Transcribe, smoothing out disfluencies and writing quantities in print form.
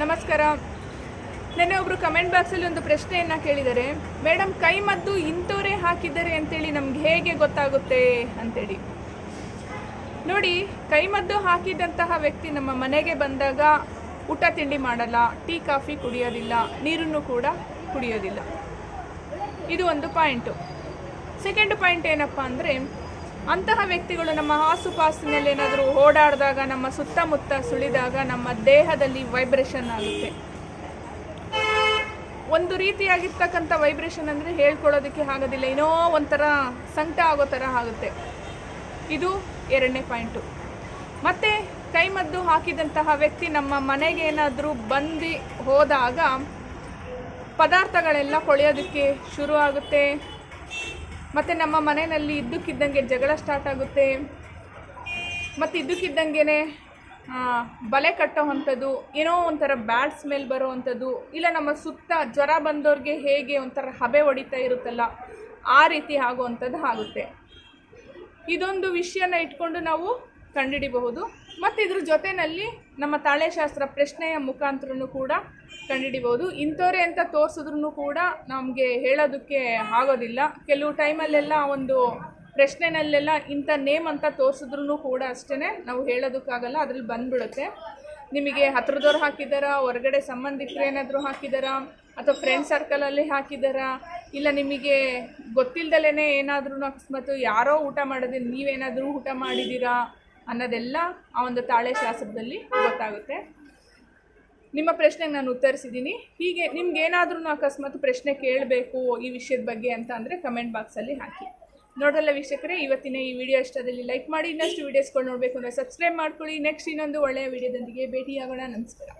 ನಮಸ್ಕಾರ. ನೆನ್ನೆ ಒಬ್ಬರು ಕಮೆಂಟ್ ಬಾಕ್ಸಲ್ಲಿ ಒಂದು ಪ್ರಶ್ನೆಯನ್ನು ಕೇಳಿದ್ದಾರೆ, ಮೇಡಮ್ ಕೈಮದ್ದು ಇಂಥವರೇ ಹಾಕಿದ್ದಾರೆ ಅಂತೇಳಿ ನಮ್ಗೆ ಹೇಗೆ ಗೊತ್ತಾಗುತ್ತೆ ಅಂತೇಳಿ. ನೋಡಿ, ಕೈಮದ್ದು ಹಾಕಿದಂತಹ ವ್ಯಕ್ತಿ ನಮ್ಮ ಮನೆಗೆ ಬಂದಾಗ ಊಟ ತಿಂಡಿ ಮಾಡಲ್ಲ, ಟೀ ಕಾಫಿ ಕುಡಿಯೋದಿಲ್ಲ, ನೀರನ್ನು ಕೂಡ ಕುಡಿಯೋದಿಲ್ಲ. ಇದು ಒಂದು ಪಾಯಿಂಟು. ಸೆಕೆಂಡ್ ಪಾಯಿಂಟ್ ಏನಪ್ಪ ಅಂದರೆ, ಅಂತಹ ವ್ಯಕ್ತಿಗಳು ನಮ್ಮ ಆಸುಪಾಸಿನಲ್ಲಿ ಏನಾದರೂ ಓಡಾಡಿದಾಗ, ನಮ್ಮ ಸುತ್ತಮುತ್ತ ಸುಳಿದಾಗ ನಮ್ಮ ದೇಹದಲ್ಲಿ ವೈಬ್ರೇಷನ್ ಆಗುತ್ತೆ. ಒಂದು ರೀತಿಯಾಗಿರ್ತಕ್ಕಂಥ ವೈಬ್ರೇಷನ್ ಅಂದರೆ ಹೇಳ್ಕೊಳ್ಳೋದಕ್ಕೆ ಆಗೋದಿಲ್ಲ, ಏನೋ ಒಂಥರ ಸಂಕಟ ಆಗೋ ಥರ ಆಗುತ್ತೆ. ಇದು ಎರಡನೇ ಪಾಯಿಂಟು. ಮತ್ತು ಕೈಮದ್ದು ಹಾಕಿದಂತಹ ವ್ಯಕ್ತಿ ನಮ್ಮ ಮನೆಗೆ ಏನಾದರೂ ಬಂದು ಹೋದಾಗ ಪದಾರ್ಥಗಳೆಲ್ಲ ಕೊಳೆಯೋದಕ್ಕೆ ಶುರು ಆಗುತ್ತೆ. ಮತ್ತು ನಮ್ಮ ಮನೆಯಲ್ಲಿ ಇದ್ದಕ್ಕಿದ್ದಂಗೆ ಜಗಳ ಸ್ಟಾರ್ಟ್ ಆಗುತ್ತೆ. ಮತ್ತು ಇದ್ದಕ್ಕಿದ್ದಂಗೆ ಬಲೆ ಕಟ್ಟೋ ಅಂಥದ್ದು, ಏನೋ ಒಂಥರ ಬ್ಯಾಡ್ ಸ್ಮೆಲ್ ಬರೋ ಅಂಥದ್ದು, ಇಲ್ಲ ನಮ್ಮ ಸುತ್ತ ಜ್ವರ ಬಂದವ್ರಿಗೆ ಹೇಗೆ ಒಂಥರ ಹಬೆ ಹೊಡಿತಾ ಇರುತ್ತಲ್ಲ, ಆ ರೀತಿ ಆಗುವಂಥದ್ದು ಆಗುತ್ತೆ. ಇದೊಂದು ವಿಷಯನ ಇಟ್ಕೊಂಡು ನಾವು ಕಂಡುಹಿಡಿಬಹುದು. ಮತ್ತು ಇದ್ರ ಜೊತೆಯಲ್ಲಿ ನಮ್ಮ ತಾಳೆಶಾಸ್ತ್ರ ಪ್ರಶ್ನೆಯ ಮುಖಾಂತರನೂ ಕೂಡ ಕಂಡುಹಿಡಿಬಹುದು. ಇಂಥವ್ರೆ ಅಂತ ತೋರಿಸಿದ್ರೂ ಕೂಡ ನಮಗೆ ಹೇಳೋದಕ್ಕೆ ಆಗೋದಿಲ್ಲ. ಕೆಲವು ಟೈಮಲ್ಲೆಲ್ಲ ಒಂದು ಪ್ರಶ್ನೆನಲ್ಲೆಲ್ಲ ಇಂಥ ನೇಮ್ ಅಂತ ತೋರಿಸಿದ್ರೂ ಕೂಡ ಅಷ್ಟೇ ನಾವು ಹೇಳೋದಕ್ಕಾಗಲ್ಲ, ಅದ್ರಲ್ಲಿ ಬಂದ್ಬಿಡುತ್ತೆ. ನಿಮಗೆ ಹತ್ರದವ್ರು ಹಾಕಿದ್ದಾರಾ, ಹೊರಗಡೆ ಸಂಬಂಧಿಕರು ಏನಾದರೂ ಹಾಕಿದ್ದಾರಾ, ಅಥವಾ ಫ್ರೆಂಡ್ ಸರ್ಕಲಲ್ಲಿ ಹಾಕಿದ್ದಾರಾ, ಇಲ್ಲ ನಿಮಗೆ ಗೊತ್ತಿಲ್ಲದಲೇ ಏನಾದ್ರೂ ಅಕಸ್ಮಾತ್ ಯಾರೋ ಊಟ ಮಾಡೋದೇ ನೀವೇನಾದರೂ ಊಟ ಮಾಡಿದ್ದೀರಾ ಅನ್ನೋದೆಲ್ಲ ಆ ಒಂದು ತಾಳೆಶಾಸ್ತ್ರದಲ್ಲಿ ಗೊತ್ತಾಗುತ್ತೆ. ನಿಮ್ಮ ಪ್ರಶ್ನೆಗೆ ನಾನು ಉತ್ತರಿಸಿದ್ದೀನಿ. ಹೀಗೆ ನಿಮ್ಗೇನಾದ್ರೂ ಅಕಸ್ಮಾತ್ ಪ್ರಶ್ನೆ ಕೇಳಬೇಕು ಈ ವಿಷಯದ ಬಗ್ಗೆ ಅಂತ ಅಂದರೆ ಕಮೆಂಟ್ ಬಾಕ್ಸಲ್ಲಿ ಹಾಕಿ. ನೋಡಲ್ಲ ವೀಕ್ಷಕರೇ, ಇವತ್ತಿನ ಈ ವಿಡಿಯೋ ಇಷ್ಟದಲ್ಲಿ ಲೈಕ್ ಮಾಡಿ. ಇನ್ನಷ್ಟು ವೀಡಿಯೋಸ್ಗಳು ನೋಡಬೇಕು ಅಂದರೆ ಸಬ್ಸ್ಕ್ರೈಬ್ ಮಾಡ್ಕೊಳ್ಳಿ. ನೆಕ್ಸ್ಟ್ ಇನ್ನೊಂದು ಒಳ್ಳೆಯ ವಿಡಿಯೋದೊಂದಿಗೆ ಭೇಟಿಯಾಗೋಣ. ನಮಸ್ಕಾರ.